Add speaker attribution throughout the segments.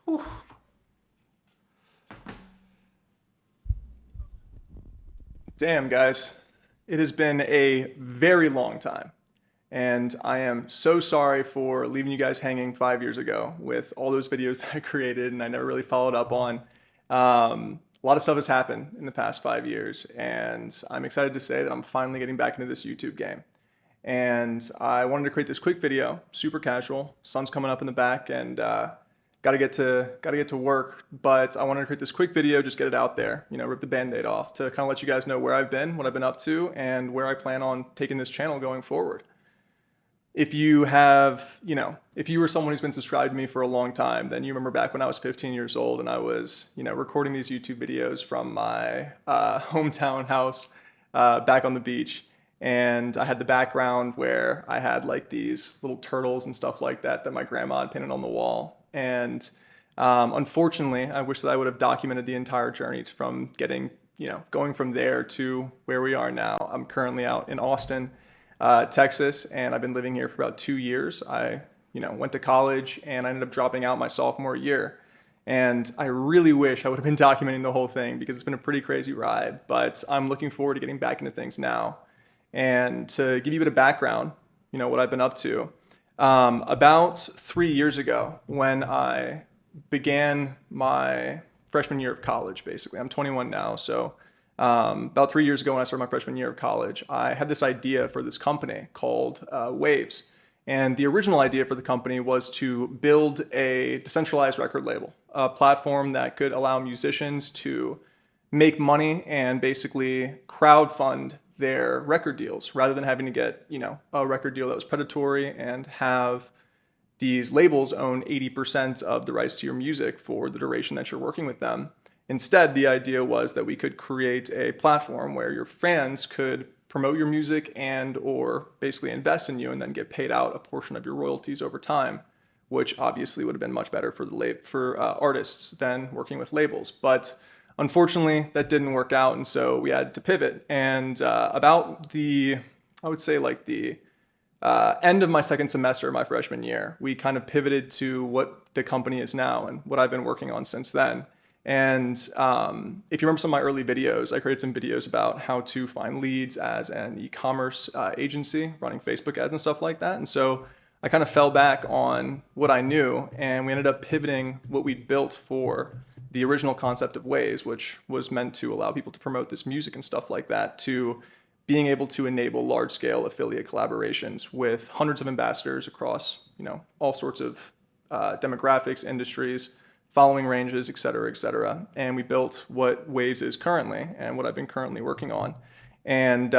Speaker 1: Whew. Damn, guys. It has been a very long time. And I am so sorry for leaving you guys hanging 5 years ago with all those videos that I created and I never really followed up on. A lot of stuff has happened in the past 5 years, and I'm excited to say that I'm finally getting back into this YouTube game. And I wanted to create this quick video, super casual. Sun's coming up in the back, and gotta get to work. But I wanted to create this quick video, just get it out there, rip the band-aid off to kind of let you guys know where I've been, what I've been up to, and where I plan on taking this channel going forward. If you have, if you were someone who's been subscribed to me for a long time, then you remember back when I was 15 years old and I was, recording these YouTube videos from my hometown house back on the beach. And I had the background where I had like these little turtles and stuff like that that my grandma had painted on the wall. And unfortunately, I wish that I would have documented the entire journey from getting, going from there to where we are now. I'm currently out in Austin, Texas, and I've been living here for about 2 years. I, went to college and I ended up dropping out my sophomore year. And I really wish I would have been documenting the whole thing because it's been a pretty crazy ride. But I'm looking forward to getting back into things now. And to give you a bit of background, what I've been up to. About 3 years ago, when I began my freshman year of college, basically, I'm 21 now, so about 3 years ago when I started my freshman year of college, I had this idea for this company called Waves. And the original idea for the company was to build a decentralized record label, a platform that could allow musicians to make money and basically crowdfund their record deals rather than having to get, a record deal that was predatory and have these labels own 80% of the rights to your music for the duration that you're working with them. Instead, the idea was that we could create a platform where your fans could promote your music and or basically invest in you and then get paid out a portion of your royalties over time, which obviously would have been much better for artists than working with labels. But unfortunately, that didn't work out, and so we had to pivot. And I would say like the end of my second semester of my freshman year, we kind of pivoted to what the company is now and what I've been working on since then. And if you remember some of my early videos, I created some videos about how to find leads as an e-commerce agency running Facebook ads and stuff like that. And so I kind of fell back on what I knew, and we ended up pivoting what we built for the original concept of Waves, which was meant to allow people to promote this music and stuff like that, to being able to enable large-scale affiliate collaborations with hundreds of ambassadors across, all sorts of demographics, industries, following ranges, et cetera, et cetera. And we built what Waves is currently and what I've been currently working on. And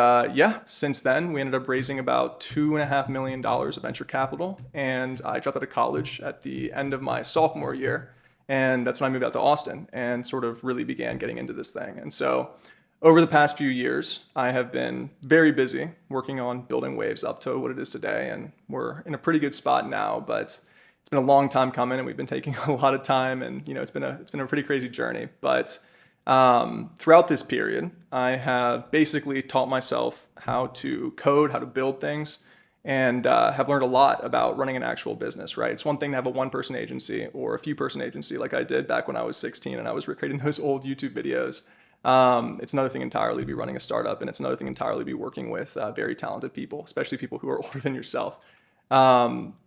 Speaker 1: since then, we ended up raising about $2.5 million of venture capital. And I dropped out of college at the end of my sophomore year. And that's when I moved out to Austin and sort of really began getting into this thing. And so over the past few years, I have been very busy working on building Waves up to what it is today. And we're in a pretty good spot now, but it's been a long time coming and we've been taking a lot of time, and it's been a pretty crazy journey. But throughout this period, I have basically taught myself how to code, how to build things, and have learned a lot about running an actual business, right? It's one thing to have a one-person agency or a few-person agency like I did back when I was 16 and I was recreating those old YouTube videos. It's another thing entirely to be running a startup, and it's another thing entirely to be working with very talented people, especially people who are older than yourself.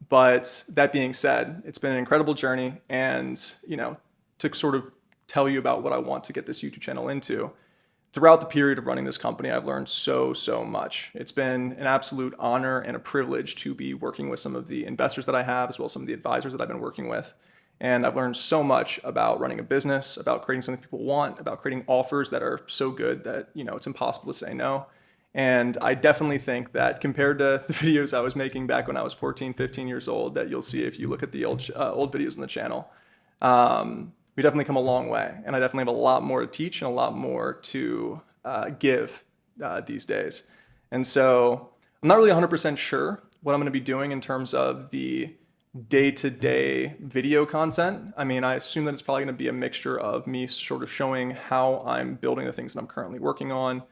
Speaker 1: But that being said, it's been an incredible journey, and to sort of tell you about what I want to get this YouTube channel into. Throughout the period of running this company, I've learned so much. It's been an absolute honor and a privilege to be working with some of the investors that I have, as well as some of the advisors that I've been working with. And I've learned so much about running a business, about creating something people want, about creating offers that are so good that, it's impossible to say no. And I definitely think that compared to the videos I was making back when I was 14, 15 years old, that you'll see if you look at the old videos on the channel, we definitely come a long way. And I definitely have a lot more to teach and a lot more to give these days. And so I'm not really 100% sure what I'm going to be doing in terms of the day-to-day video content. I mean, I assume that it's probably going to be a mixture of me sort of showing how I'm building the things that I'm currently working on.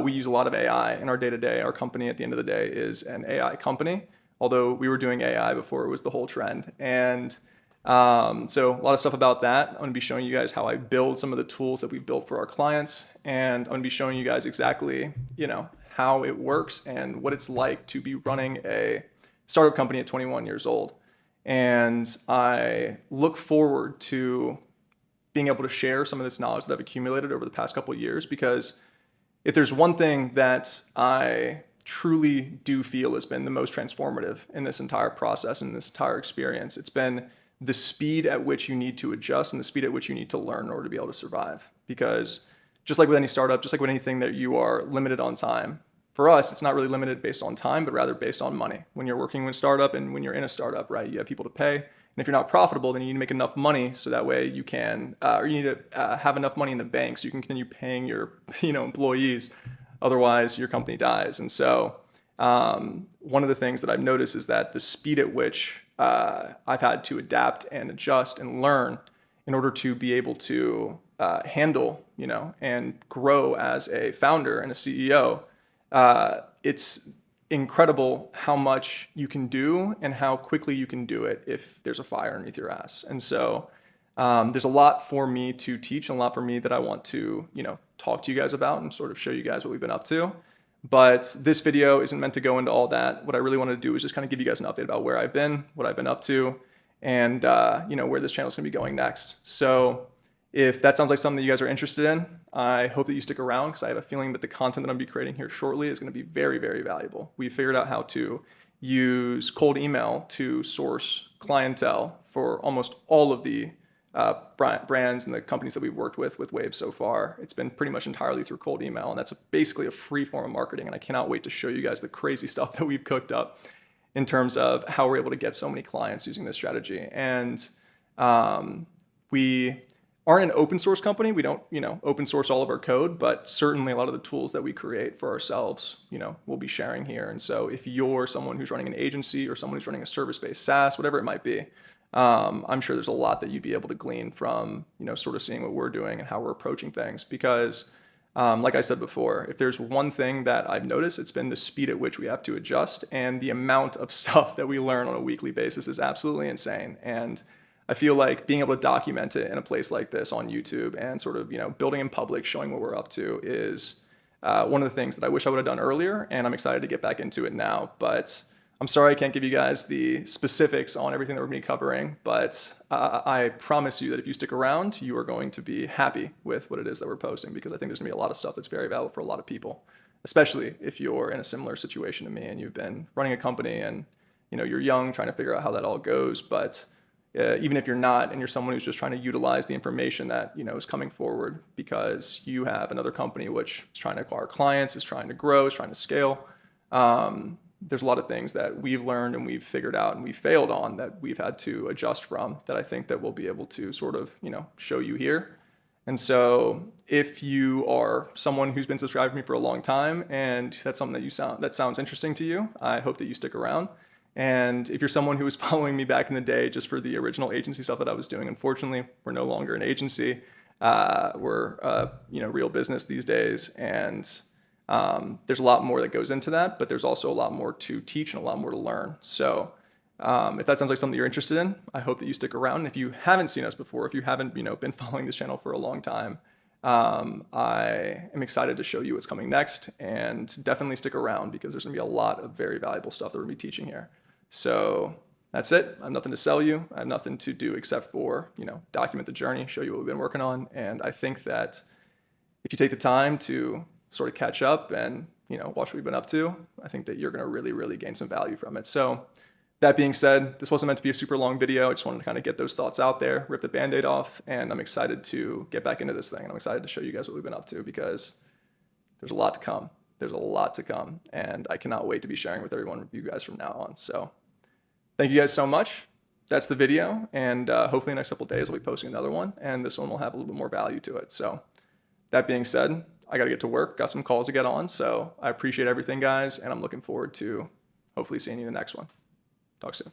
Speaker 1: We use a lot of AI in our day-to-day. Our company at the end of the day is an AI company, although we were doing AI before it was the whole trend. And So a lot of stuff about that. I'm going to be showing you guys how I build some of the tools that we built for our clients, and I'm going to be showing you guys exactly, how it works and what it's like to be running a startup company at 21 years old. And I look forward to being able to share some of this knowledge that I've accumulated over the past couple of years, because if there's one thing that I truly do feel has been the most transformative in this entire process and this entire experience, it's been the speed at which you need to adjust and the speed at which you need to learn in order to be able to survive. Because just like with any startup, just like with anything that you are limited on time, for us, it's not really limited based on time, but rather based on money. When you're working with a startup and when you're in a startup, right, you have people to pay. And if you're not profitable, then you need to make enough money so that way you can, or you need to have enough money in the bank so you can continue paying your, employees. Otherwise, your company dies. And so one of the things that I've noticed is that the speed at which I've had to adapt and adjust and learn in order to be able to handle, and grow as a founder and a CEO, it's incredible how much you can do and how quickly you can do it if there's a fire underneath your ass. And so there's a lot for me to teach and a lot for me that I want to, talk to you guys about and sort of show you guys what we've been up to. But this video isn't meant to go into all that. What I really wanted to do is just kind of give you guys an update about where I've been, what I've been up to, and where this channel is going to be going next. So if that sounds like something that you guys are interested in, I hope that you stick around, because I have a feeling that the content that I'm going to be creating here shortly is going to be very, very valuable. We figured out how to use cold email to source clientele for almost all of the brands and the companies that we've worked with Wave so far. It's been pretty much entirely through cold email, and that's basically a free form of marketing. And I cannot wait to show you guys the crazy stuff that we've cooked up in terms of how we're able to get so many clients using this strategy. And we aren't an open source company. We don't, open source all of our code, but certainly a lot of the tools that we create for ourselves, we'll be sharing here. And so if you're someone who's running an agency or someone who's running a service-based SaaS, whatever it might be, I'm sure there's a lot that you'd be able to glean from, sort of seeing what we're doing and how we're approaching things. Because like I said before, if there's one thing that I've noticed, it's been the speed at which we have to adjust, and the amount of stuff that we learn on a weekly basis is absolutely insane. And I feel like being able to document it in a place like this on YouTube and sort of, building in public, showing what we're up to is one of the things that I wish I would have done earlier, and I'm excited to get back into it now. But I'm sorry I can't give you guys the specifics on everything that we're going to be covering, but I promise you that if you stick around, you are going to be happy with what it is that we're posting, because I think there's going to be a lot of stuff that's very valuable for a lot of people, especially if you're in a similar situation to me and you've been running a company and, you're young, trying to figure out how that all goes. But even if you're not, and you're someone who's just trying to utilize the information that, is coming forward because you have another company which is trying to acquire clients, is trying to grow, is trying to scale, there's a lot of things that we've learned and we've figured out and we've failed on that we've had to adjust from, that I think that we'll be able to sort of, show you here. And so if you are someone who's been subscribed to me for a long time and that's something that sounds interesting to you, I hope that you stick around. And if you're someone who was following me back in the day just for the original agency stuff that I was doing, unfortunately, we're no longer an agency. We're real business these days. And there's a lot more that goes into that, but there's also a lot more to teach and a lot more to learn. So if that sounds like something you're interested in, I hope that you stick around. And if you haven't seen us before, if you haven't been following this channel for a long time, I am excited to show you what's coming next, and definitely stick around, because there's gonna be a lot of very valuable stuff that we're gonna be teaching here. So that's it. I have nothing to sell you. I have nothing to do except for, document the journey, show you what we've been working on. And I think that if you take the time to sort of catch up and, watch what we've been up to, I think that you're going to really, really gain some value from it. So that being said, this wasn't meant to be a super long video. I just wanted to kind of get those thoughts out there, rip the Band-Aid off, and I'm excited to get back into this thing. And I'm excited to show you guys what we've been up to, because there's a lot to come. There's a lot to come, and I cannot wait to be sharing with every one of you guys from now on. So thank you guys so much. That's the video, and hopefully in the next couple of days I'll be posting another one, and this one will have a little bit more value to it. So that being said, I got to get to work, got some calls to get on, so I appreciate everything, guys, and I'm looking forward to hopefully seeing you in the next one. Talk soon.